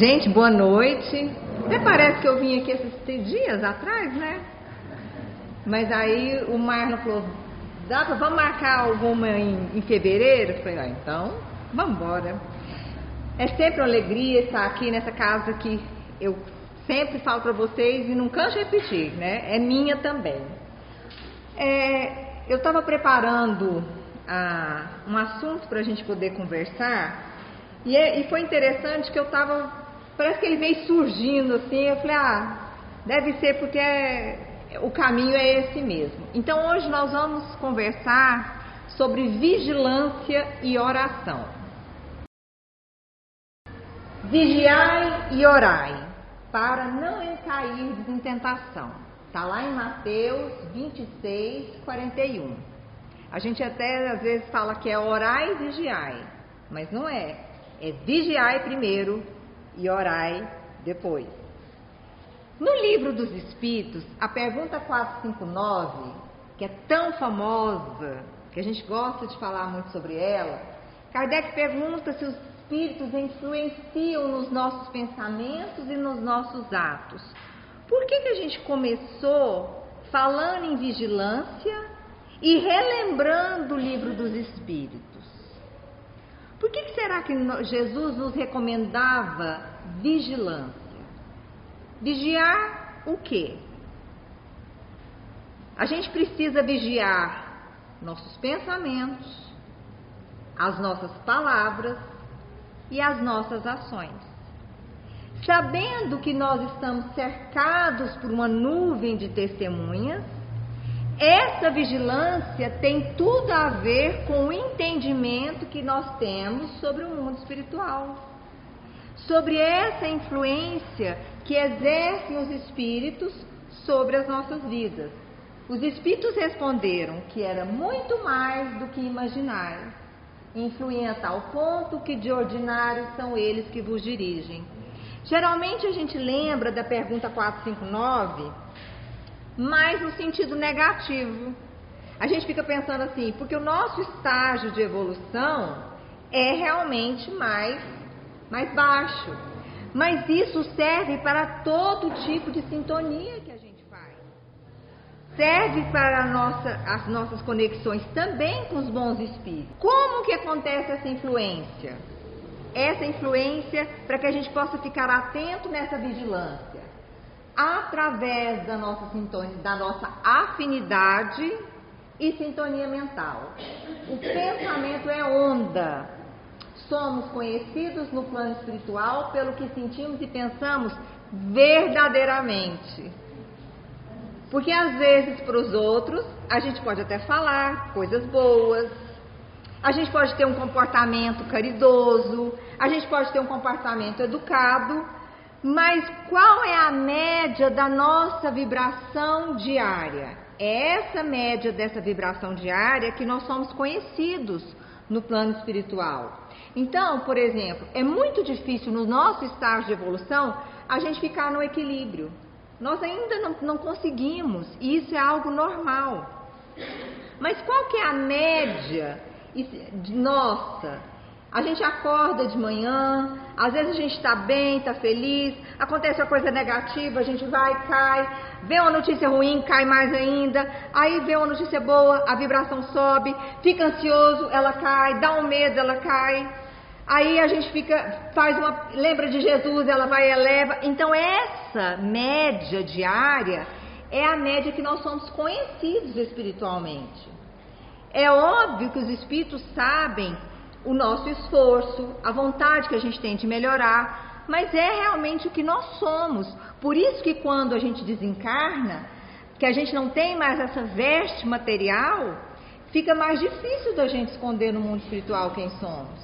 Gente, boa noite. Até parece que eu vim aqui esses dias atrás, né? Mas aí o Marlon falou, vamos marcar alguma em fevereiro? Eu falei, então, vamos embora. É sempre uma alegria estar aqui nessa casa que eu sempre falo para vocês e não canso de repetir, né? É minha também. Eu estava preparando um assunto para a gente poder conversar e foi interessante que eu estava... Parece que ele veio surgindo assim, eu falei, deve ser porque o caminho é esse mesmo. Então hoje nós vamos conversar sobre vigilância e oração. Vigiai e orai, para não cair em tentação. Está lá em Mateus 26, 41. A gente até às vezes fala que é orai e vigiai, mas não é. É vigiai primeiro e orai depois. No livro dos Espíritos, a pergunta 459, que é tão famosa, que a gente gosta de falar muito sobre ela, Kardec pergunta se os Espíritos influenciam nos nossos pensamentos e nos nossos atos. Por que a gente começou falando em vigilância e relembrando o livro dos Espíritos? Por que será que Jesus nos recomendava vigilância? Vigiar o quê? A gente precisa vigiar nossos pensamentos, as nossas palavras e as nossas ações. Sabendo que nós estamos cercados por uma nuvem de testemunhas, essa vigilância tem tudo a ver com o entendimento que nós temos sobre o mundo espiritual, sobre essa influência que exercem os espíritos sobre as nossas vidas. Os espíritos responderam que era muito mais do que imaginar, influem a tal ponto que de ordinário são eles que vos dirigem. Geralmente a gente lembra da pergunta 459, mas no sentido negativo. A gente fica pensando assim, porque o nosso estágio de evolução é realmente mais baixo. Mas isso serve para todo tipo de sintonia que a gente faz. Serve para as nossas conexões também com os bons espíritos. Como que acontece essa influência? Essa influência para que a gente possa ficar atento nessa vigilância. Através da nossa sintonia, da nossa afinidade e sintonia mental. O pensamento é onda. Somos conhecidos no plano espiritual pelo que sentimos e pensamos verdadeiramente. Porque às vezes para os outros a gente pode até falar coisas boas, a gente pode ter um comportamento caridoso, a gente pode ter um comportamento educado, mas qual é a média da nossa vibração diária? É essa média dessa vibração diária que nós somos conhecidos no plano espiritual. Então, por exemplo, é muito difícil no nosso estágio de evolução a gente ficar no equilíbrio. Nós ainda não conseguimos, e isso é algo normal. Mas qual que é a média nossa? A gente acorda de manhã, às vezes a gente está bem, está feliz, acontece uma coisa negativa, a gente vai, cai, vê uma notícia ruim, cai mais ainda, aí vê uma notícia boa, a vibração sobe, fica ansioso, ela cai, dá um medo, ela cai, aí a gente lembra de Jesus, ela vai e eleva. Então essa média diária é a média que nós somos conhecidos espiritualmente. É óbvio que os espíritos sabem o nosso esforço, a vontade que a gente tem de melhorar, mas é realmente o que nós somos. Por isso que quando a gente desencarna, que a gente não tem mais essa veste material, fica mais difícil da gente esconder no mundo espiritual quem somos.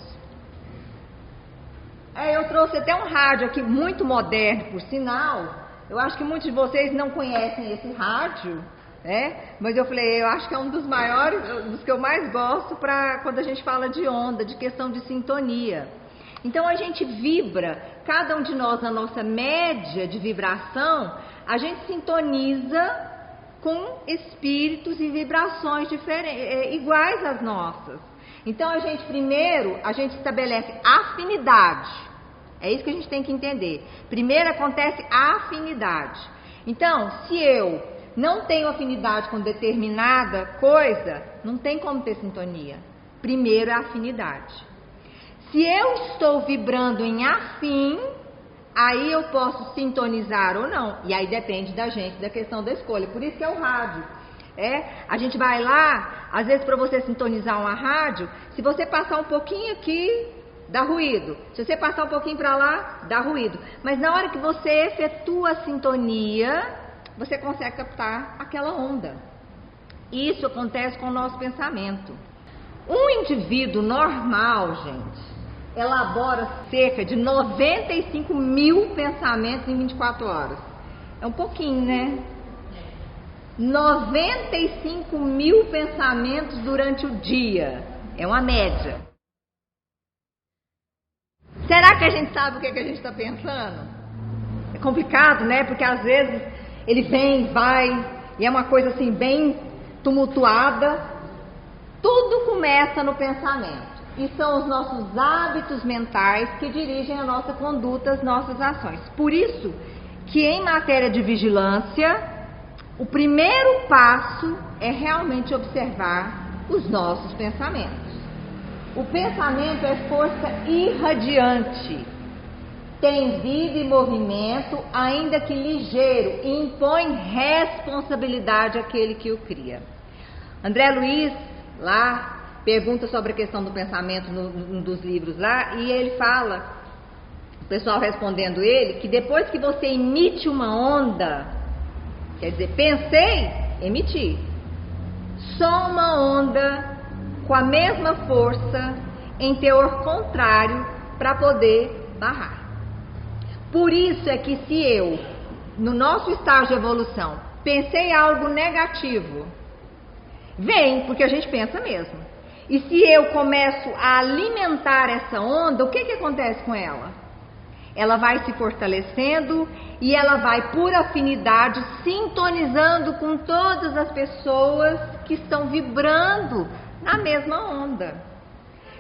Eu trouxe até um rádio aqui muito moderno, por sinal. Eu acho que muitos de vocês não conhecem esse rádio, mas eu falei, eu acho que é um dos maiores, dos que eu mais gosto para quando a gente fala de onda, de questão de sintonia. Então a gente vibra, cada um de nós na nossa média de vibração, a gente sintoniza com espíritos e vibrações iguais às nossas. Então primeiro a gente estabelece afinidade. É isso que a gente tem que entender. Primeiro acontece a afinidade. Então, se eu não tenho afinidade com determinada coisa, não tem como ter sintonia. Primeiro é a afinidade. Se eu estou vibrando em afim, aí eu posso sintonizar ou não. E aí depende da gente, da questão da escolha. Por isso que é o rádio. A gente vai lá, às vezes para você sintonizar uma rádio, se você passar um pouquinho aqui, dá ruído. Se você passar um pouquinho para lá, dá ruído. Mas na hora que você efetua a sintonia, você consegue captar aquela onda. Isso acontece com o nosso pensamento. Um indivíduo normal, gente, elabora cerca de 95 mil pensamentos em 24 horas. É um pouquinho, né? 95 mil pensamentos durante o dia. É uma média. Será que a gente sabe o que a gente está pensando? É complicado, né? Porque às vezes ele vem, vai, e é uma coisa assim bem tumultuada. Tudo começa no pensamento. E são os nossos hábitos mentais que dirigem a nossa conduta, as nossas ações. Por isso que em matéria de vigilância, o primeiro passo é realmente observar os nossos pensamentos. O pensamento é força irradiante, tem vida e movimento, ainda que ligeiro, e impõe responsabilidade àquele que o cria. André Luiz, lá, pergunta sobre a questão do pensamento num dos livros lá, e ele fala, o pessoal respondendo ele, que depois que você emite uma onda, quer dizer, pensei, emiti, só uma onda com a mesma força em teor contrário para poder barrar. Por isso é que se eu, no nosso estágio de evolução, pensei algo negativo, vem, porque a gente pensa mesmo. E se eu começo a alimentar essa onda, o que acontece com ela? Ela vai se fortalecendo e ela vai, por afinidade, sintonizando com todas as pessoas que estão vibrando na mesma onda.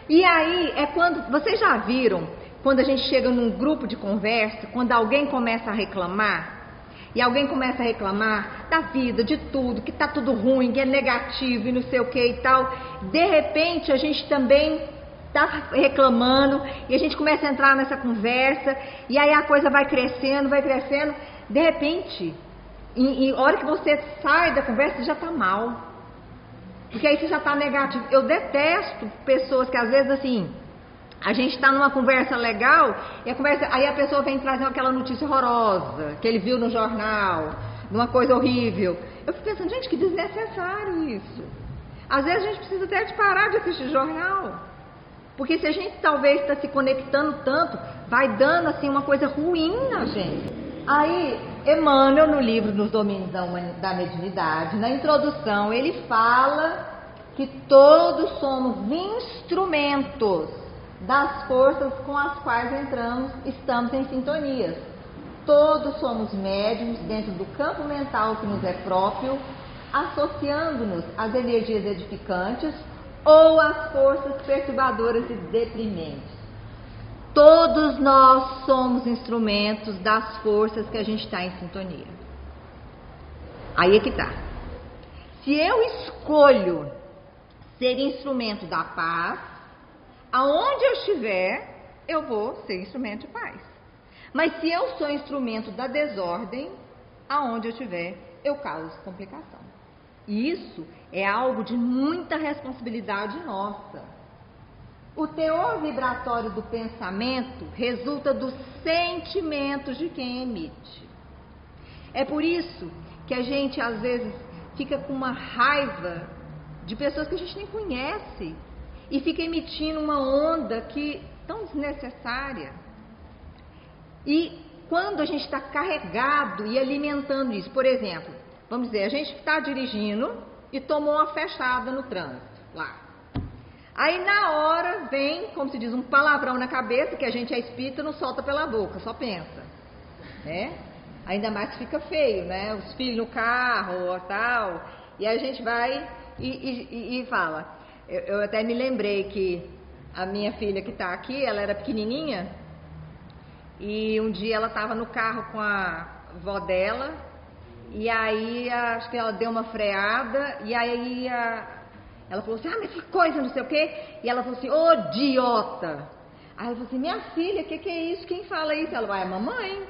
E aí é quando, vocês já viram, quando a gente chega num grupo de conversa, quando alguém começa a reclamar, e alguém começa a reclamar da vida, de tudo, que tá tudo ruim, que é negativo e não sei o que e tal, de repente a gente também tá reclamando e a gente começa a entrar nessa conversa e aí a coisa vai crescendo, de repente, a hora que você sai da conversa, você já tá mal. Porque aí você já tá negativo. Eu detesto pessoas que às vezes assim, a gente está numa conversa legal e aí a pessoa vem trazer aquela notícia horrorosa que ele viu no jornal, uma coisa horrível. Eu fico pensando, gente, que desnecessário isso. Às vezes a gente precisa até de parar de assistir jornal. Porque se a gente talvez está se conectando tanto, vai dando assim uma coisa ruim na gente. Aí, Emmanuel, no livro Nos Domínios da Mediunidade, na introdução, ele fala que todos somos instrumentos das forças com as quais estamos em sintonias. Todos somos médiums dentro do campo mental que nos é próprio, associando-nos às energias edificantes ou às forças perturbadoras e deprimentes. Todos nós somos instrumentos das forças que a gente está em sintonia. Aí é que tá. Se eu escolho ser instrumento da paz, aonde eu estiver, eu vou ser instrumento de paz. Mas se eu sou instrumento da desordem, aonde eu estiver, eu causo complicação. E isso é algo de muita responsabilidade nossa. O teor vibratório do pensamento resulta dos sentimentos de quem emite. É por isso que a gente às vezes fica com uma raiva de pessoas que a gente nem conhece e fica emitindo uma onda que tão desnecessária. E quando a gente está carregado e alimentando isso, por exemplo, vamos dizer, a gente está dirigindo e tomou uma fechada no trânsito lá. Aí na hora vem, como se diz, um palavrão na cabeça, que a gente é espírita, não solta pela boca, só pensa, né? Ainda mais que fica feio, né? Os filhos no carro ou tal, e a gente vai e fala. Eu até me lembrei que a minha filha que está aqui, ela era pequenininha, E um dia ela estava no carro com a avó dela, e aí acho que ela deu uma freada, e aí ela falou assim, mas que coisa, não sei o quê. E ela falou assim, ô idiota. Aí ela falou assim, minha filha, que é isso? Quem fala isso? Ela vai, a mamãe.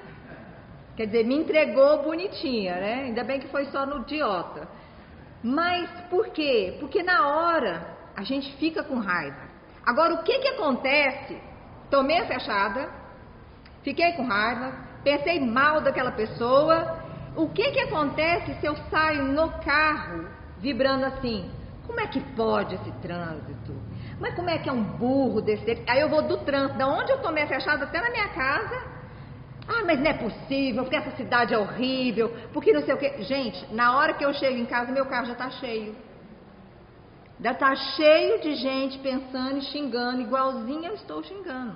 Quer dizer, me entregou bonitinha, né? Ainda bem que foi só no idiota. Mas por quê? Porque na hora a gente fica com raiva. Agora, o que acontece? Tomei a fechada, fiquei com raiva, pensei mal daquela pessoa. O que acontece se eu saio no carro vibrando assim? Como é que pode esse trânsito? Mas como é que é um burro desse? Aí eu vou do trânsito, da onde eu tomei a fechada até na minha casa. Mas não é possível, porque essa cidade é horrível, porque não sei o quê. Gente, na hora que eu chego em casa, meu carro já está cheio. Já está cheio de gente pensando e xingando, igualzinho eu estou xingando.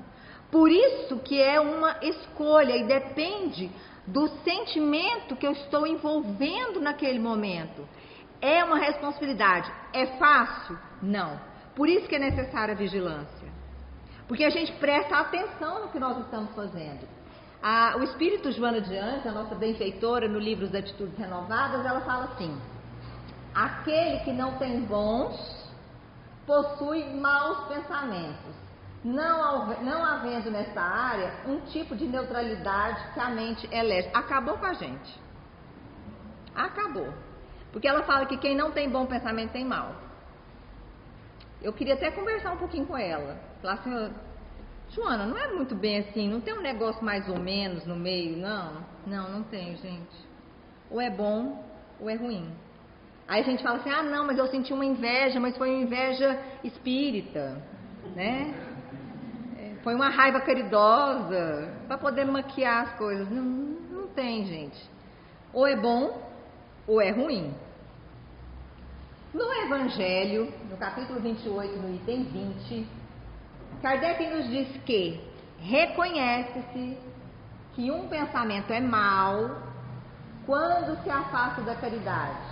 Por isso que é uma escolha e depende do sentimento que eu estou envolvendo naquele momento. É uma responsabilidade. É fácil? Não. Por isso que é necessária a vigilância. Porque a gente presta atenção no que nós estamos fazendo. O Espírito Joana de Anjos, a nossa benfeitora, no livro As Atitudes Renovadas, ela fala assim: aquele que não tem bons, possui maus pensamentos, não havendo nessa área um tipo de neutralidade que a mente elege. Acabou com a gente. Acabou. Porque ela fala que quem não tem bom pensamento tem mal. Eu queria até conversar um pouquinho com ela. Falar assim, Joana, não é muito bem assim, não tem um negócio mais ou menos no meio, não? Não tem, gente. Ou é bom ou é ruim. Aí a gente fala assim, não, mas eu senti uma inveja, mas foi uma inveja espírita, né? Foi uma raiva caridosa, para poder maquiar as coisas. Não tem, gente. Ou é bom ou é ruim. No Evangelho, no capítulo 28, no item 20, Kardec nos diz que reconhece-se que um pensamento é mau quando se afasta da caridade,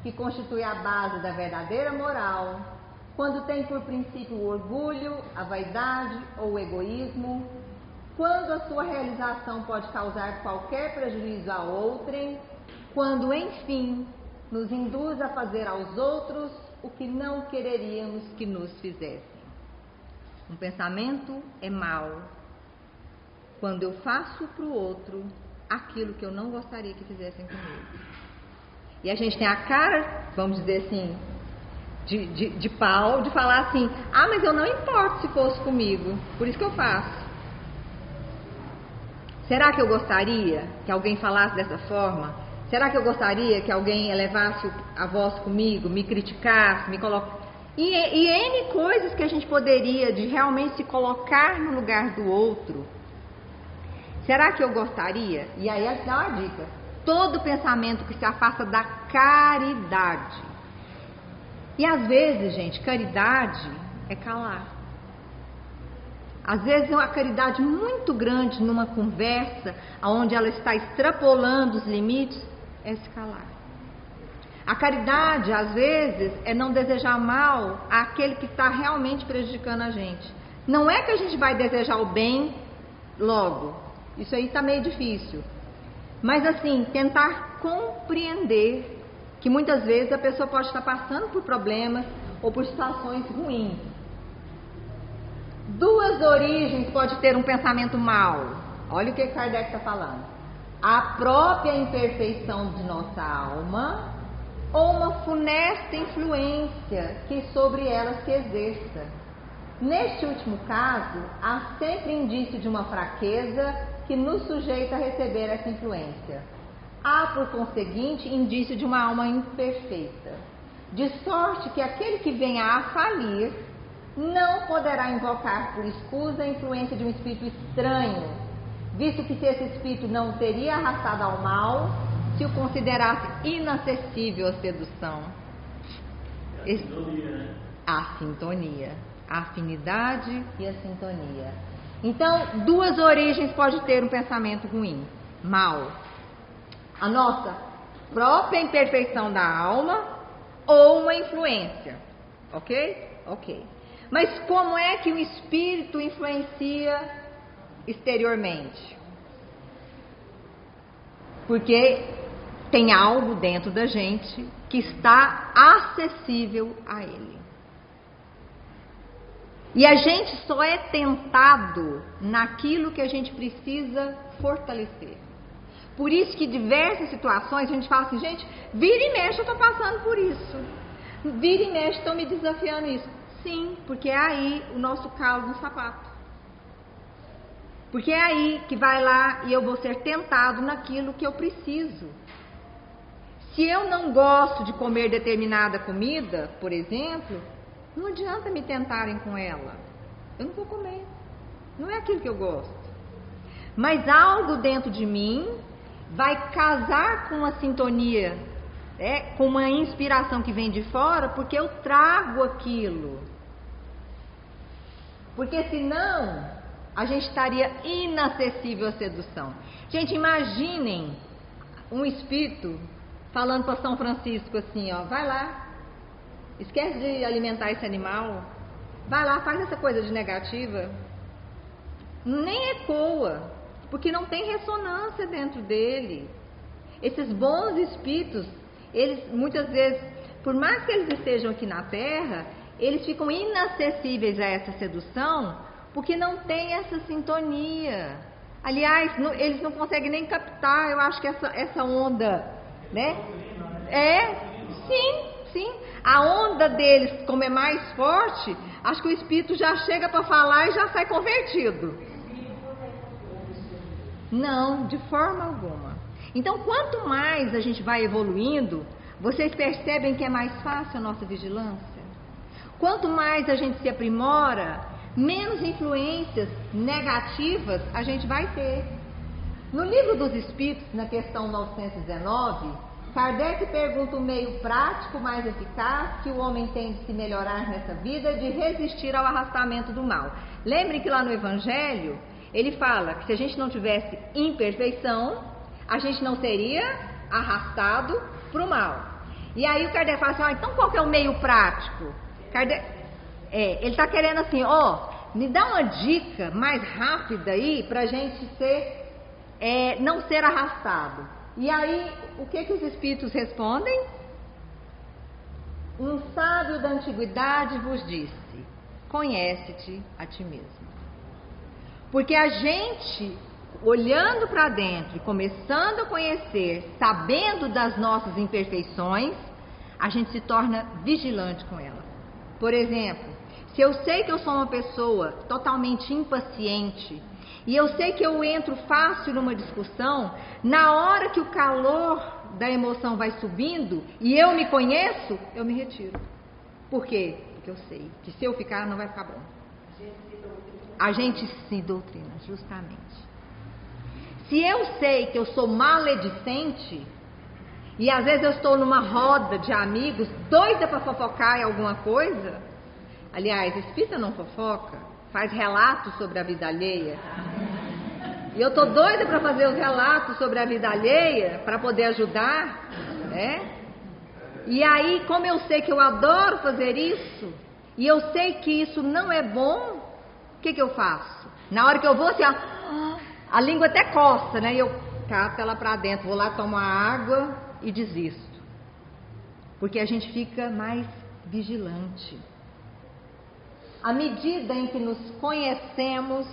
que constitui a base da verdadeira moral, quando tem por princípio o orgulho, a vaidade ou o egoísmo, quando a sua realização pode causar qualquer prejuízo a outrem, quando, enfim, nos induz a fazer aos outros o que não quereríamos que nos fizessem. Um pensamento é mau quando eu faço para o outro aquilo que eu não gostaria que fizessem comigo. E a gente tem a cara, vamos dizer assim, de pau, de falar assim, mas eu não importo se fosse comigo, por isso que eu faço. Será que eu gostaria que alguém falasse dessa forma? Será que eu gostaria que alguém elevasse a voz comigo, me criticasse, me colocasse? E N coisas que a gente poderia de realmente se colocar no lugar do outro. Será que eu gostaria? E aí dá uma dica. Todo pensamento que se afasta da caridade. E às vezes, gente, caridade é calar. Às vezes é uma caridade muito grande numa conversa, onde ela está extrapolando os limites, é se calar. A caridade, às vezes, é não desejar mal àquele que está realmente prejudicando a gente. Não é que a gente vai desejar o bem logo. Isso aí está meio difícil. Mas, assim, tentar compreender que muitas vezes a pessoa pode estar passando por problemas ou por situações ruins. Duas origens pode ter um pensamento mau. Olha o que Kardec está falando. A própria imperfeição de nossa alma ou uma funesta influência que sobre ela se exerça. Neste último caso, há sempre indício de uma fraqueza que nos sujeita a receber essa influência. Há, por conseguinte, indício de uma alma imperfeita, de sorte que aquele que venha a falir não poderá invocar por escusa a influência de um espírito estranho, visto que se esse espírito não teria arrastado ao mal, se o considerasse inacessível à sedução. A sintonia, a afinidade e a sintonia. Então, duas origens pode ter um pensamento ruim, mau. A nossa própria imperfeição da alma ou uma influência, ok? Ok. Mas como é que o espírito influencia exteriormente? Porque tem algo dentro da gente que está acessível a ele. E a gente só é tentado naquilo que a gente precisa fortalecer. Por isso que diversas situações a gente fala assim, gente, vira e mexe, eu estou passando por isso. Vira e mexe, estão me desafiando isso. Sim, porque é aí o nosso calo no sapato. Porque é aí que vai lá e eu vou ser tentado naquilo que eu preciso. Se eu não gosto de comer determinada comida, por exemplo, não adianta me tentarem com ela. Eu não vou comer. Não é aquilo que eu gosto. Mas algo dentro de mim vai casar com uma sintonia, com uma inspiração que vem de fora, porque eu trago aquilo. Porque senão a gente estaria inacessível à sedução. Gente, imaginem um espírito falando para São Francisco assim, ó, vai lá, esquece de alimentar esse animal, vai lá, faz essa coisa de negativa. Nem ecoa, porque não tem ressonância dentro dele. Esses bons espíritos, eles muitas vezes, por mais que eles estejam aqui na Terra, eles ficam inacessíveis a essa sedução, porque não tem essa sintonia. Aliás, eles não conseguem nem captar, eu acho que essa onda, né? Sim. A onda deles, como é mais forte, acho que o espírito já chega para falar e já sai convertido. Não, de forma alguma. Então, quanto mais a gente vai evoluindo, vocês percebem que é mais fácil a nossa vigilância? Quanto mais a gente se aprimora, menos influências negativas a gente vai ter. No Livro dos Espíritos, na questão 919, Kardec pergunta o meio prático mais eficaz que o homem tem de se melhorar nessa vida, de resistir ao arrastamento do mal. Lembrem que lá no Evangelho, ele fala que se a gente não tivesse imperfeição, a gente não seria arrastado para o mal. E aí o Kardec fala assim, então qual que é o meio prático? Kardec, ele está querendo assim, me dá uma dica mais rápida aí para a gente não ser arrastado. E aí, o que os espíritos respondem? Um sábio da antiguidade vos disse, conhece-te a ti mesmo. Porque a gente, olhando para dentro e começando a conhecer, sabendo das nossas imperfeições, a gente se torna vigilante com ela. Por exemplo, se eu sei que eu sou uma pessoa totalmente impaciente, e eu sei que eu entro fácil numa discussão, na hora que o calor da emoção vai subindo e eu me conheço, eu me retiro. Por quê? Porque eu sei que se eu ficar, não vai ficar bom. A gente se doutrina, justamente. Se eu sei que eu sou maledicente, e às vezes eu estou numa roda de amigos, doida para fofocar em alguma coisa, aliás, espírita não fofoca, faz relatos sobre a vida alheia. E eu estou doida para fazer os relatos sobre a vida alheia, para poder ajudar, né? E aí, como eu sei que eu adoro fazer isso, e eu sei que isso não é bom, o que eu faço? Na hora que eu vou, assim, a língua até coça, né? E eu cato ela para dentro, vou lá tomar água e desisto. Porque a gente fica mais vigilante. À medida em que nos conhecemos,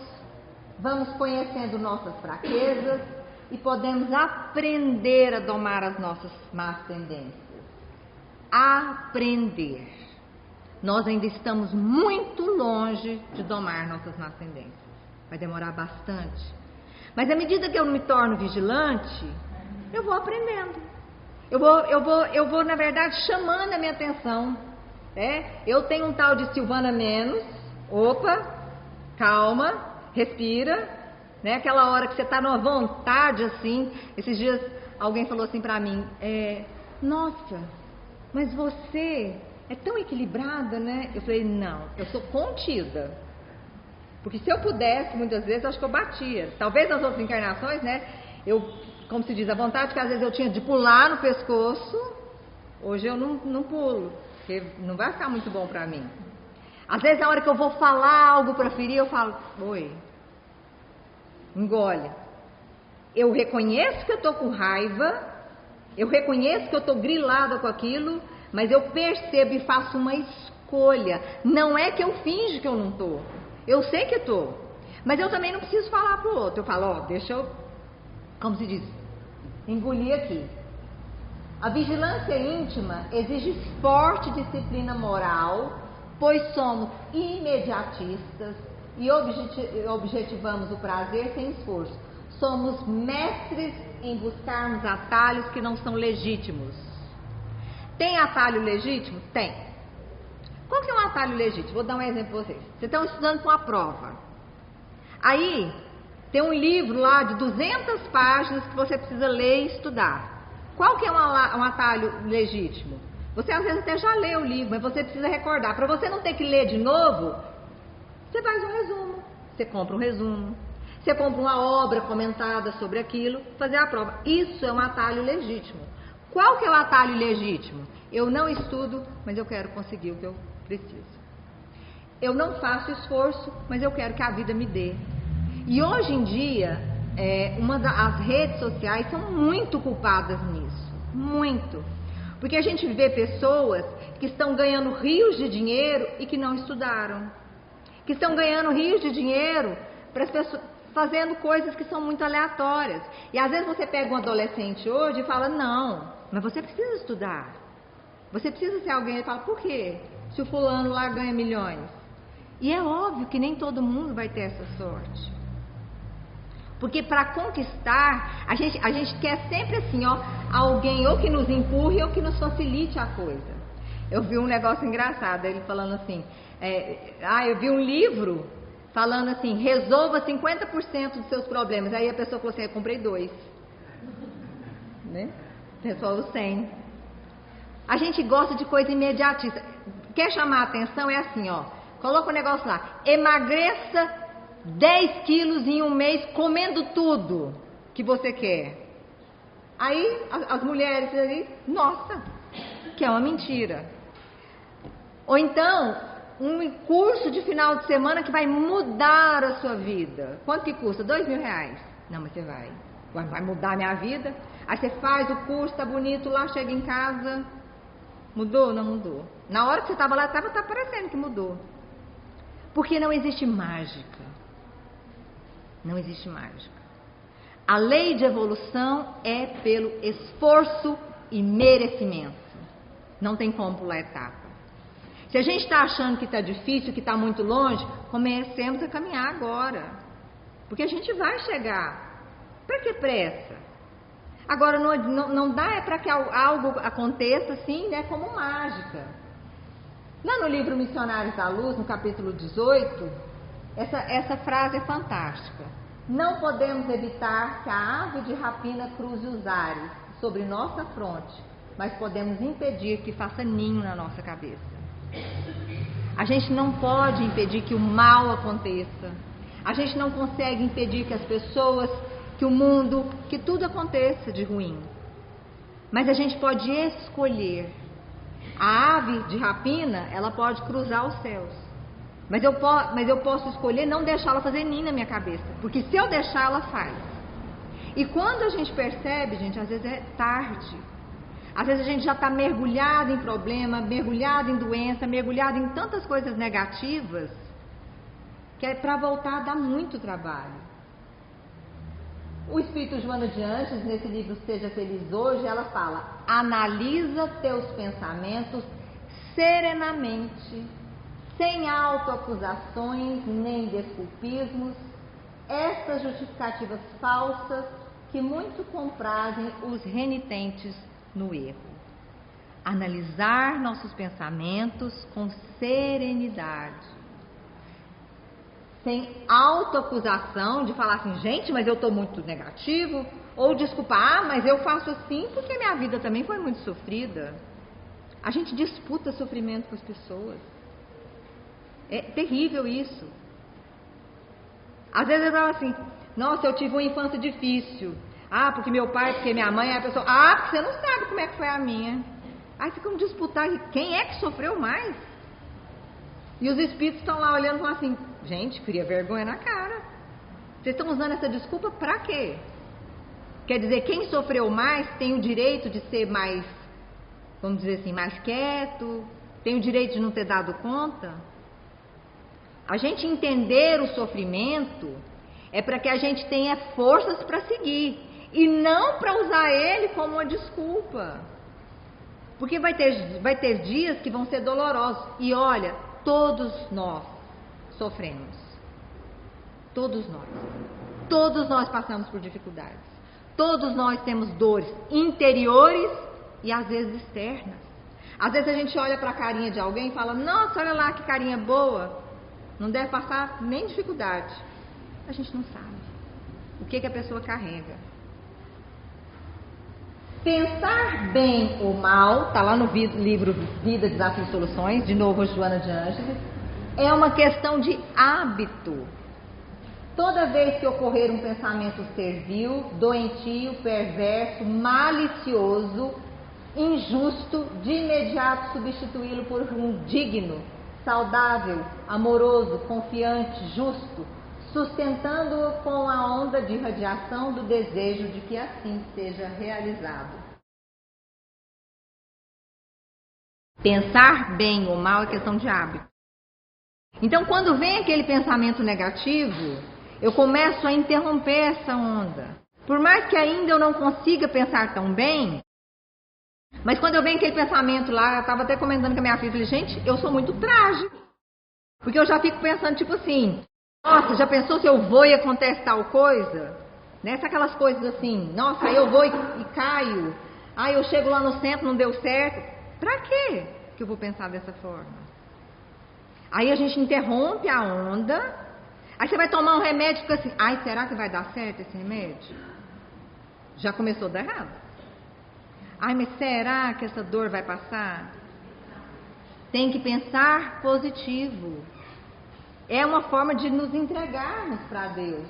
vamos conhecendo nossas fraquezas e podemos aprender a domar as nossas más tendências. Aprender. Nós ainda estamos muito longe de domar nossas más tendências. Vai demorar bastante. Mas à medida que eu me torno vigilante, eu vou aprendendo. Eu vou, na verdade, chamando a minha atenção. Eu tenho um tal de Silvana Menos. Opa, calma, respira. Né? Aquela hora que você está numa vontade assim. Esses dias alguém falou assim para mim: nossa, mas você é tão equilibrada, né? Eu falei: não, eu sou contida. Porque se eu pudesse, muitas vezes, acho que eu batia. Talvez nas outras encarnações, né? Como se diz, a vontade que às vezes eu tinha de pular no pescoço, hoje eu não pulo, porque não vai ficar muito bom pra mim. Às vezes, na hora que eu vou falar algo pra ferir, eu falo: oi, engole. Eu reconheço que eu estou com raiva, eu reconheço que eu estou grilada com aquilo, mas eu percebo e faço uma escolha. Não é que eu finjo que eu não estou. Eu sei que estou. Mas eu também não preciso falar para o outro. Eu falo, ó, deixa eu, como se diz, engolir aqui. A vigilância íntima exige forte disciplina moral, pois somos imediatistas e objetivamos o prazer sem esforço. Somos mestres em buscarmos atalhos que não são legítimos. Tem atalho legítimo? Tem. Qual que é um atalho legítimo? Vou dar um exemplo para vocês. Vocês estão estudando para uma prova. Aí, tem um livro lá de 200 páginas que você precisa ler e estudar. Qual que é um atalho legítimo? Você às vezes até já leu o livro, mas você precisa recordar. Para você não ter que ler de novo, você faz um resumo. Você compra um resumo. Você compra uma obra comentada sobre aquilo, fazer a prova. Isso é um atalho legítimo. Qual que é o atalho legítimo? Eu não estudo, mas eu quero conseguir o que eu preciso. Eu não faço esforço, mas eu quero que a vida me dê. E hoje em dia, as redes sociais são muito culpadas nisso. Muito. Porque a gente vê pessoas que estão ganhando rios de dinheiro e que não estudaram. Que estão ganhando rios de dinheiro para as pessoas, fazendo coisas que são muito aleatórias. E às vezes você pega um adolescente hoje e fala, não, mas você precisa estudar. Você precisa ser alguém. Ele fala, por quê? Se o fulano lá ganha milhões. E é óbvio que nem todo mundo vai ter essa sorte. Porque para conquistar, a gente quer sempre assim, ó, alguém ou que nos empurre ou que nos facilite a coisa. Eu vi um negócio engraçado, ele falando assim, eu vi um livro falando assim, resolva 50% dos seus problemas. Aí a pessoa falou assim, eu comprei 2. Né? Resolve 100. A gente gosta de coisa imediatista. Quer chamar a atenção? É assim, ó. Coloca o negócio lá. Emagreça 10 quilos em um mês comendo tudo que você quer. Aí as mulheres ali, nossa, que é uma mentira. Ou então, um curso de final de semana que vai mudar a sua vida. Quanto que custa? R$2.000. Não, mas você vai mudar a minha vida. Aí você faz o curso, tá bonito lá, chega em casa, mudou? Não mudou. Na hora que você estava lá, tá parecendo que mudou. Porque não existe mágica. Não existe mágica. A lei de evolução é pelo esforço e merecimento. Não tem como pular etapa. Se a gente está achando que está difícil, que está muito longe, comecemos a caminhar agora. Porque a gente vai chegar. Para que pressa? Agora, não dá para que algo aconteça assim, né, como mágica. Lá no livro Missionários da Luz, no capítulo 18, essa frase é fantástica. Não podemos evitar que a ave de rapina cruze os ares sobre nossa fronte, mas podemos impedir que faça ninho na nossa cabeça. A gente não pode impedir que o mal aconteça. A gente não consegue impedir que as pessoas, que o mundo, que tudo aconteça de ruim. Mas a gente pode escolher. A ave de rapina, ela pode cruzar os céus. Mas eu posso escolher não deixá-la fazer ninho na minha cabeça. Porque se eu deixar, ela faz. E quando a gente percebe, gente, às vezes é tarde. Às vezes a gente já está mergulhado em problema, mergulhado em doença, mergulhado em tantas coisas negativas, que para voltar dá muito trabalho. O Espírito Joana de Anjos, nesse livro Seja Feliz Hoje, ela fala, analisa teus pensamentos serenamente, sem autoacusações nem desculpismos, estas justificativas falsas que muito comprazem os renitentes no erro. Analisar nossos pensamentos com serenidade, sem autoacusação de falar assim, gente, mas eu estou muito negativo, ou desculpar, mas eu faço assim porque minha vida também foi muito sofrida. A gente disputa sofrimento com as pessoas. É terrível isso. Às vezes eu falo assim, nossa, eu tive uma infância difícil. Ah, porque meu pai, porque minha mãe, a pessoa, porque você não sabe como é que foi a minha. Aí ficam disputando, quem é que sofreu mais? E os espíritos estão lá olhando e falam assim, gente, cria vergonha na cara. Vocês estão usando essa desculpa pra quê? Quer dizer, quem sofreu mais tem o direito de ser mais, vamos dizer assim, mais quieto, tem o direito de não ter dado conta? A gente entender o sofrimento é para que a gente tenha forças para seguir e não para usar ele como uma desculpa. Porque vai ter dias que vão ser dolorosos. E olha, todos nós sofremos. Todos nós. Todos nós passamos por dificuldades. Todos nós temos dores interiores e às vezes externas. Às vezes a gente olha para a carinha de alguém e fala: nossa, olha lá que carinha boa. Não deve passar nem dificuldade. A gente não sabe o que a pessoa carrega. Pensar bem ou mal, está lá no livro Vida, Desafios e Soluções, de novo Joana de Ângeles, é uma questão de hábito. Toda vez que ocorrer um pensamento servil, doentio, perverso, malicioso, injusto, de imediato substituí-lo por um digno, saudável, amoroso, confiante, justo, sustentando-o com a onda de radiação do desejo de que assim seja realizado. Pensar bem ou mal é questão de hábito. Então, quando vem aquele pensamento negativo, eu começo a interromper essa onda. Por mais que ainda eu não consiga pensar tão bem, mas quando eu venho aquele pensamento lá, eu estava até comentando com a minha filha, falei, gente, eu sou muito trágico. Porque eu já fico pensando, tipo assim, nossa, já pensou se eu vou e acontece tal coisa? Nessa aquelas coisas assim, nossa, aí eu vou e caio. Aí eu chego lá no centro, não deu certo. Pra quê que eu vou pensar dessa forma? Aí a gente interrompe a onda. Aí você vai tomar um remédio e fica assim, ai, será que vai dar certo esse remédio? Já começou a dar errado. Ai, mas será que essa dor vai passar? Tem que pensar positivo. É uma forma de nos entregarmos para Deus.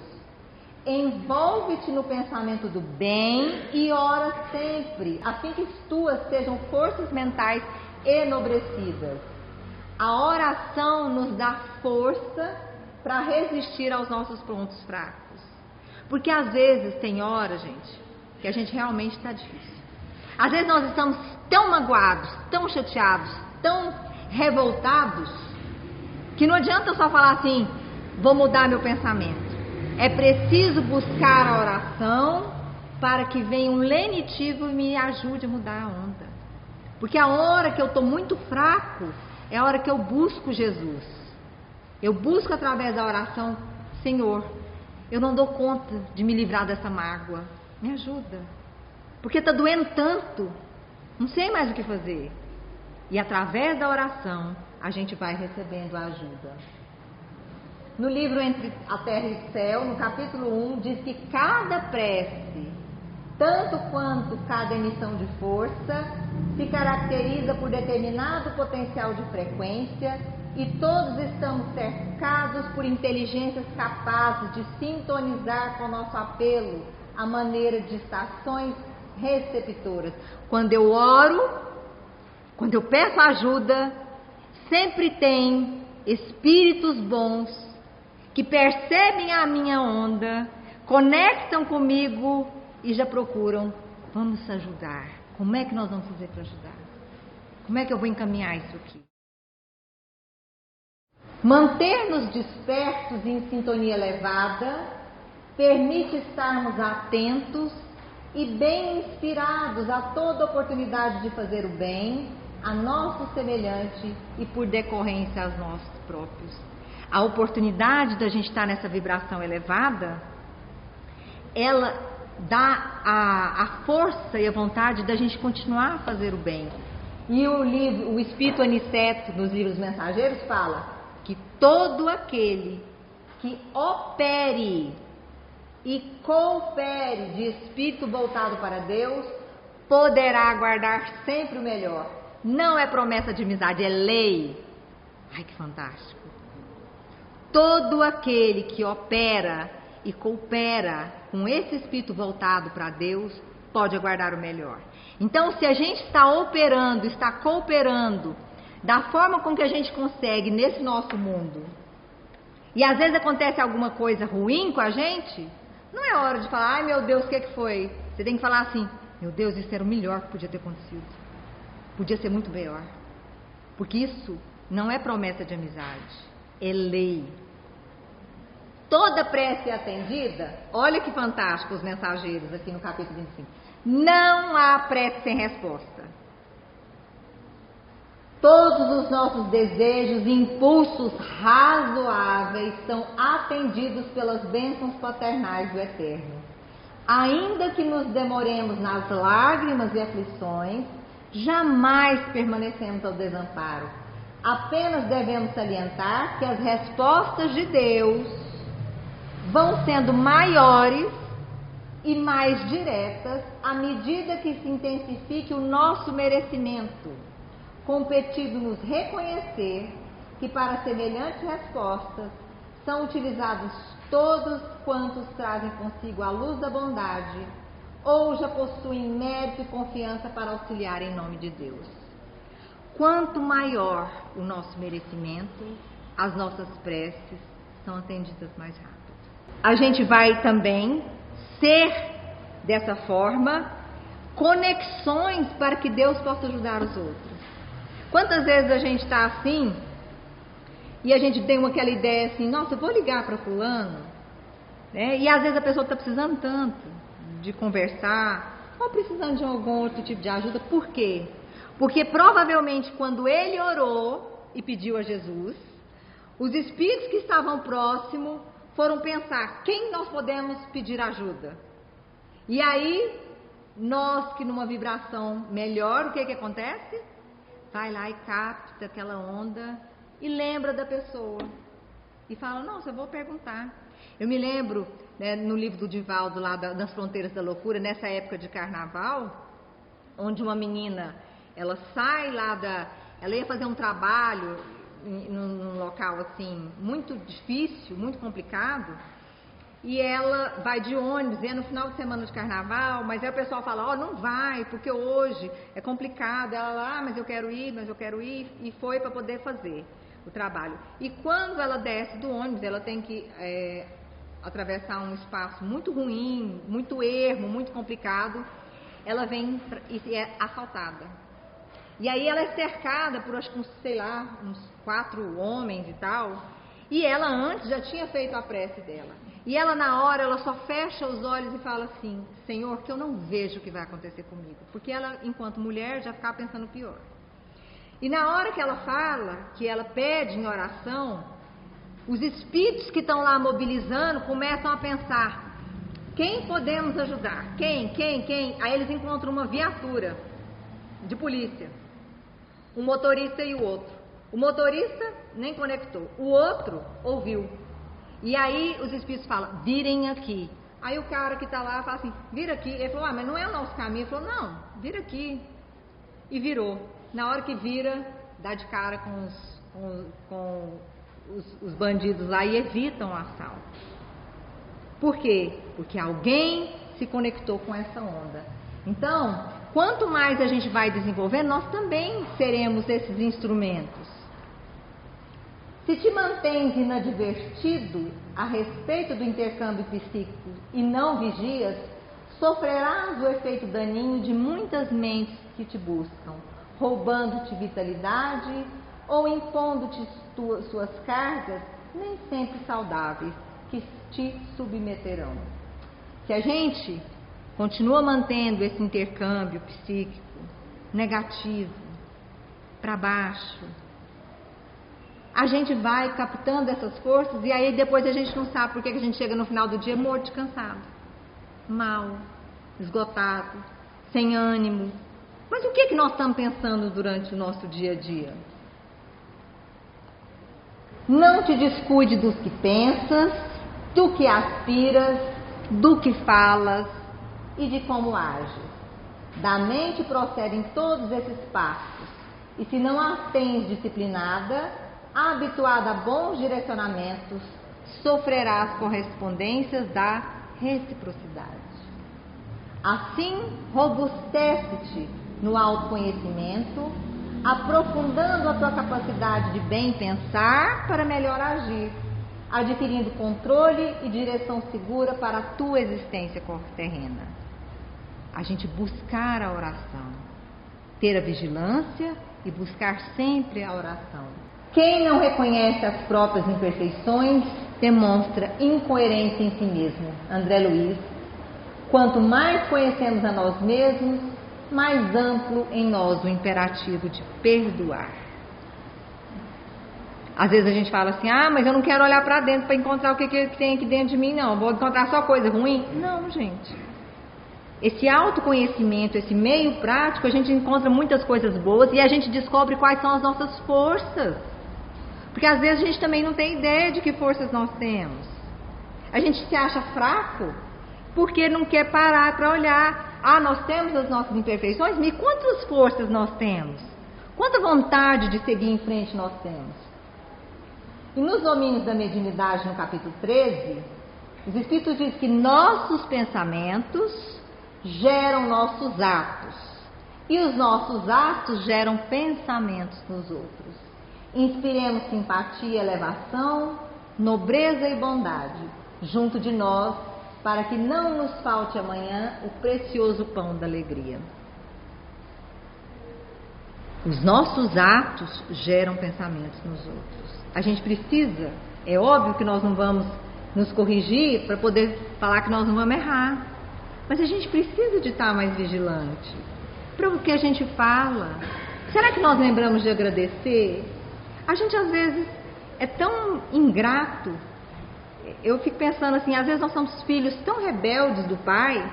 Envolve-te no pensamento do bem e ora sempre, a fim que as tuas sejam forças mentais enobrecidas. A oração nos dá força para resistir aos nossos pontos fracos. Porque às vezes tem hora, gente, que a gente realmente está difícil. Às vezes nós estamos tão magoados, tão chateados, tão revoltados, que não adianta só falar assim, vou mudar meu pensamento. É preciso buscar a oração para que venha um lenitivo e me ajude a mudar a onda. Porque a hora que eu estou muito fraco, é a hora que eu busco Jesus. Eu busco através da oração, Senhor, eu não dou conta de me livrar dessa mágoa. Me ajuda. Porque está doendo tanto, não sei mais o que fazer. E através da oração, a gente vai recebendo a ajuda. No livro Entre a Terra e o Céu, no capítulo 1, diz que cada prece, tanto quanto cada emissão de força, se caracteriza por determinado potencial de frequência e todos estamos cercados por inteligências capazes de sintonizar com o nosso apelo à maneira de estações receptoras. Quando eu oro, quando eu peço ajuda, sempre tem espíritos bons que percebem a minha onda, conectam comigo e já procuram, vamos ajudar. Como é que nós vamos fazer para ajudar? Como é que eu vou encaminhar isso aqui? Manter-nos despertos em sintonia elevada permite estarmos atentos e bem inspirados a toda oportunidade de fazer o bem a nosso semelhante e por decorrência aos nossos próprios. A oportunidade da gente estar nessa vibração elevada, ela dá a força e a vontade da gente continuar a fazer o bem. E o Espírito Aniceto, nos livros mensageiros, fala que todo aquele que opere e coopere de espírito voltado para Deus, poderá aguardar sempre o melhor. Não é promessa de amizade, é lei. Ai, que fantástico. Todo aquele que opera e coopera com esse espírito voltado para Deus, pode aguardar o melhor. Então, se a gente está operando, está cooperando da forma com que a gente consegue nesse nosso mundo, e às vezes acontece alguma coisa ruim com a gente, não é hora de falar, ai meu Deus, o que foi? Você tem que falar assim: meu Deus, isso era o melhor que podia ter acontecido. Podia ser muito melhor. Porque isso não é promessa de amizade, é lei. Toda prece é atendida. Olha que fantástico os mensageiros aqui no capítulo 25. Não há prece sem resposta. Todos os nossos desejos e impulsos razoáveis são atendidos pelas bênçãos paternais do Eterno. Ainda que nos demoremos nas lágrimas e aflições, jamais permanecemos ao desamparo. Apenas devemos salientar que as respostas de Deus vão sendo maiores e mais diretas à medida que se intensifique o nosso merecimento, competindo-nos reconhecer que para semelhantes respostas são utilizados todos quantos trazem consigo a luz da bondade ou já possuem mérito e confiança para auxiliar em nome de Deus. Quanto maior o nosso merecimento, as nossas preces são atendidas mais rápido. A gente vai também ser, dessa forma, conexões para que Deus possa ajudar os outros. Quantas vezes a gente está assim e a gente tem aquela ideia assim: nossa, eu vou ligar para fulano, né? E às vezes a pessoa está precisando tanto de conversar ou precisando de algum outro tipo de ajuda. Por quê? Porque provavelmente quando ele orou e pediu a Jesus, os espíritos que estavam próximos foram pensar: quem nós podemos pedir ajuda? E aí, nós que numa vibração melhor, o que acontece? Vai lá e capta aquela onda e lembra da pessoa. E fala: nossa, eu vou perguntar. Eu me lembro, né, no livro do Divaldo, lá das Fronteiras da Loucura, nessa época de carnaval, onde uma menina, ela sai lá ela ia fazer um trabalho num local assim, muito difícil, muito complicado, e ela vai de ônibus, é no final de semana de carnaval, mas aí o pessoal fala: ó, não vai, porque hoje é complicado. Ela lá: mas eu quero ir, e foi para poder fazer o trabalho. E quando ela desce do ônibus, ela tem que atravessar um espaço muito ruim, muito ermo, muito complicado. Ela vem e é assaltada. E aí ela é cercada por, acho que uns 4 homens e tal. E ela antes já tinha feito a prece dela. E ela na hora, ela só fecha os olhos e fala assim: Senhor, que eu não vejo o que vai acontecer comigo. Porque ela, enquanto mulher, já ficava pensando pior. E na hora que ela fala, que ela pede em oração, os espíritos que estão lá mobilizando começam a pensar: quem podemos ajudar? Quem? Aí eles encontram uma viatura de polícia, um motorista e o outro. O motorista nem conectou, o outro ouviu. E aí os espíritos falam: virem aqui. Aí o cara que está lá fala assim: vira aqui. Ele falou: mas não é o nosso caminho. Ele falou: não, vira aqui. E virou. Na hora que vira, dá de cara com os bandidos lá e evitam o assalto. Por quê? Porque alguém se conectou com essa onda. Então, quanto mais a gente vai desenvolvendo, nós também seremos esses instrumentos. Se te mantens inadvertido a respeito do intercâmbio psíquico e não vigias, sofrerás o efeito daninho de muitas mentes que te buscam, roubando-te vitalidade ou impondo-te suas cargas nem sempre saudáveis, que te submeterão. Se a gente continua mantendo esse intercâmbio psíquico negativo, para baixo, a gente vai captando essas forças e aí depois a gente não sabe por que a gente chega no final do dia morto de cansado, mal, esgotado, sem ânimo. Mas o que nós estamos pensando durante o nosso dia a dia? Não te descuide dos que pensas, do que aspiras, do que falas e de como ages. Da mente procedem todos esses passos, e se não as tens disciplinada, habituada a bons direcionamentos, sofrerás correspondências da reciprocidade. Assim, robustece-te no autoconhecimento, aprofundando a tua capacidade de bem pensar para melhor agir, adquirindo controle e direção segura para a tua existência terrena. A gente buscar a oração, ter a vigilância e buscar sempre a oração. Quem não reconhece as próprias imperfeições demonstra incoerência em si mesmo. André Luiz. Quanto mais conhecemos a nós mesmos, mais amplo em nós o imperativo de perdoar. Às vezes a gente fala assim, mas eu não quero olhar para dentro para encontrar o que tem aqui dentro de mim, não. Vou encontrar só coisa ruim. Não, gente. Esse autoconhecimento, esse meio prático, a gente encontra muitas coisas boas e a gente descobre quais são as nossas forças. Porque às vezes a gente também não tem ideia de que forças nós temos. A gente se acha fraco porque não quer parar para olhar. Nós temos as nossas imperfeições, mas quantas forças nós temos? Quanta vontade de seguir em frente nós temos? E nos domínios da mediunidade, no capítulo 13, os Espíritos dizem que nossos pensamentos geram nossos atos. E os nossos atos geram pensamentos nos outros. Inspiremos simpatia, elevação, nobreza e bondade junto de nós, para que não nos falte amanhã o precioso pão da alegria. Os nossos atos geram pensamentos nos outros. A gente precisa, é óbvio que nós não vamos nos corrigir para poder falar que nós não vamos errar, mas a gente precisa de estar mais vigilante para o que a gente fala. Será que nós lembramos de agradecer? A gente às vezes é tão ingrato. Eu fico pensando assim, às vezes nós somos filhos tão rebeldes do pai,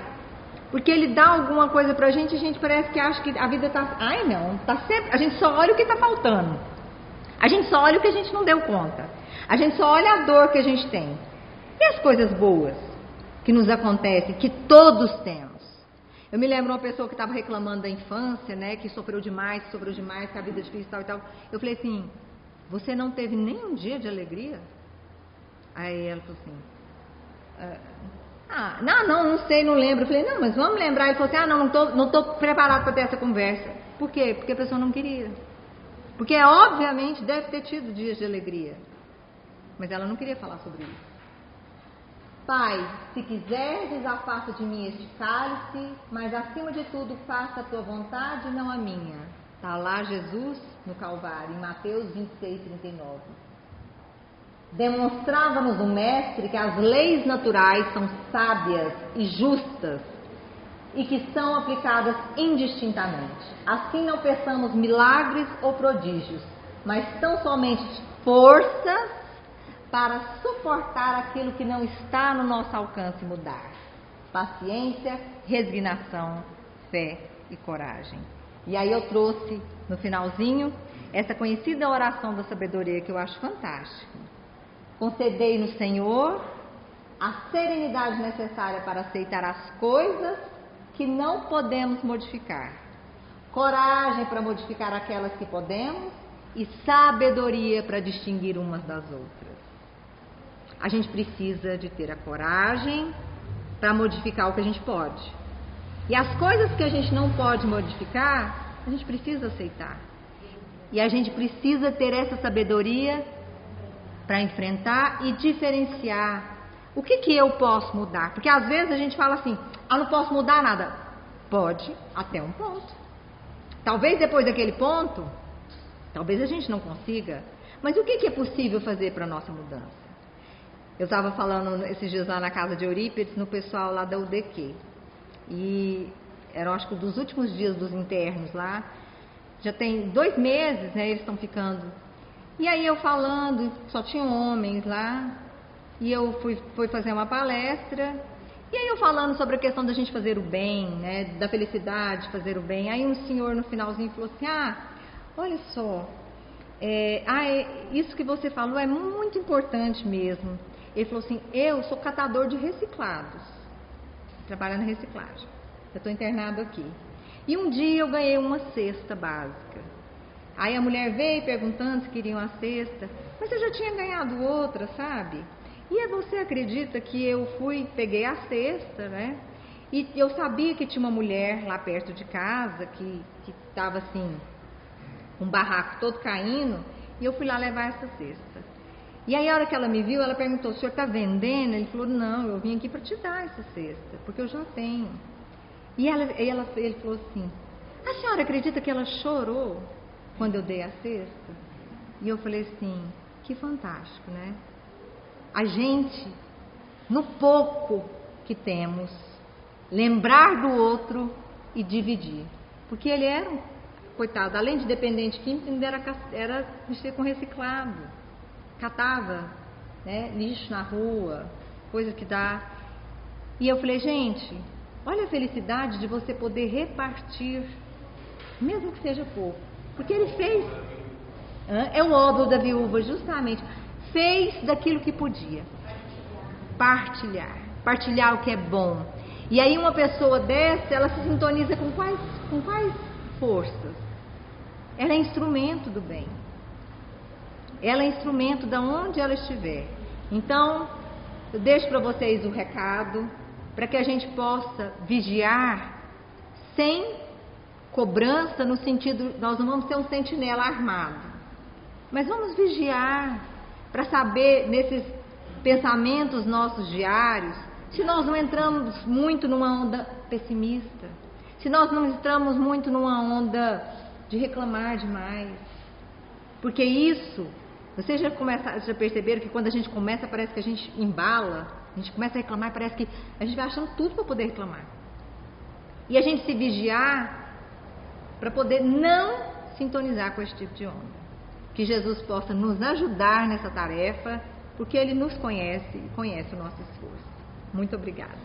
porque ele dá alguma coisa pra gente e a gente parece que acha que a vida tá... tá sempre... A gente só olha o que tá faltando. A gente só olha o que a gente não deu conta. A gente só olha a dor que a gente tem. E as coisas boas que nos acontecem, que todos temos. Eu me lembro uma pessoa que estava reclamando da infância, né, que sofreu demais, que a vida é difícil, tal e tal. Eu falei assim, você não teve nem um dia de alegria? Aí ela falou assim, não sei, não lembro. Eu falei, não, mas vamos lembrar. Ele falou assim, não tô preparado para ter essa conversa. Por quê? Porque a pessoa não queria. Porque obviamente deve ter tido dias de alegria, mas ela não queria falar sobre isso. Pai, se quiseres, afasta de mim este cálice, mas acima de tudo faça a tua vontade e não a minha. Está lá Jesus no Calvário, em Mateus 26:39. Demonstrava-nos o Mestre que as leis naturais são sábias e justas e que são aplicadas indistintamente. Assim não peçamos milagres ou prodígios, mas tão somente forças para suportar aquilo que não está no nosso alcance mudar. Paciência, resignação, fé e coragem. E aí eu trouxe no finalzinho essa conhecida oração da sabedoria que eu acho fantástica. Concedei no Senhor a serenidade necessária para aceitar as coisas que não podemos modificar, coragem para modificar aquelas que podemos e sabedoria para distinguir umas das outras. A gente precisa de ter a coragem para modificar o que a gente pode. E as coisas que a gente não pode modificar, a gente precisa aceitar. E a gente precisa ter essa sabedoria para enfrentar e diferenciar. O que eu posso mudar? Porque às vezes a gente fala assim, não posso mudar nada. Pode, até um ponto. Talvez depois daquele ponto, talvez a gente não consiga. Mas o que é possível fazer para a nossa mudança? Eu estava falando esses dias lá na casa de Eurípides, no pessoal lá da UDQ. E eram, acho que, dos últimos dias dos internos lá. Já tem 2 meses, né, eles estão ficando. E aí eu falando, só tinham homens lá. E eu fui fazer uma palestra. E aí eu falando sobre a questão da gente fazer o bem, né, da felicidade, fazer o bem. Aí um senhor no finalzinho falou assim, olha só, isso que você falou é muito importante mesmo. Ele falou assim, eu sou catador de reciclados, trabalhando em reciclagem. Eu estou internado aqui. E um dia eu ganhei uma cesta básica. Aí a mulher veio perguntando se queriam a cesta, mas eu já tinha ganhado outra, sabe? E você acredita que eu peguei a cesta, né? E eu sabia que tinha uma mulher lá perto de casa que estava assim, um barraco todo caindo, e eu fui lá levar essa cesta. E aí a hora que ela me viu, ela perguntou, o senhor está vendendo? Ele falou, não, eu vim aqui para te dar essa cesta, porque eu já tenho. E ele falou assim: a senhora acredita que ela chorou quando eu dei a cesta? E eu falei assim: que fantástico, né? A gente, no pouco que temos, lembrar do outro e dividir. Porque ele era um coitado, além de dependente químico, ainda era mexer com reciclado. Catava, né, lixo na rua, coisa que dá. E eu falei: gente, olha a felicidade de você poder repartir, mesmo que seja pouco. Porque ele fez. É o óbolo da viúva, justamente. Fez daquilo que podia. Partilhar o que é bom. E aí uma pessoa dessa, ela se sintoniza com quais forças? Ela é instrumento do bem. Ela é instrumento de onde ela estiver. Então, eu deixo para vocês o recado, para que a gente possa vigiar sem cobrança, no sentido, nós não vamos ser um sentinela armado, mas vamos vigiar para saber, nesses pensamentos nossos diários, se nós não entramos muito numa onda pessimista, se nós não entramos muito numa onda de reclamar demais, porque isso, vocês já perceberam que quando a gente começa, parece que a gente embala, a gente começa a reclamar, parece que a gente vai achando tudo para poder reclamar. E a gente se vigiar para poder não sintonizar com esse tipo de onda. Que Jesus possa nos ajudar nessa tarefa, porque Ele nos conhece e conhece o nosso esforço. Muito obrigada.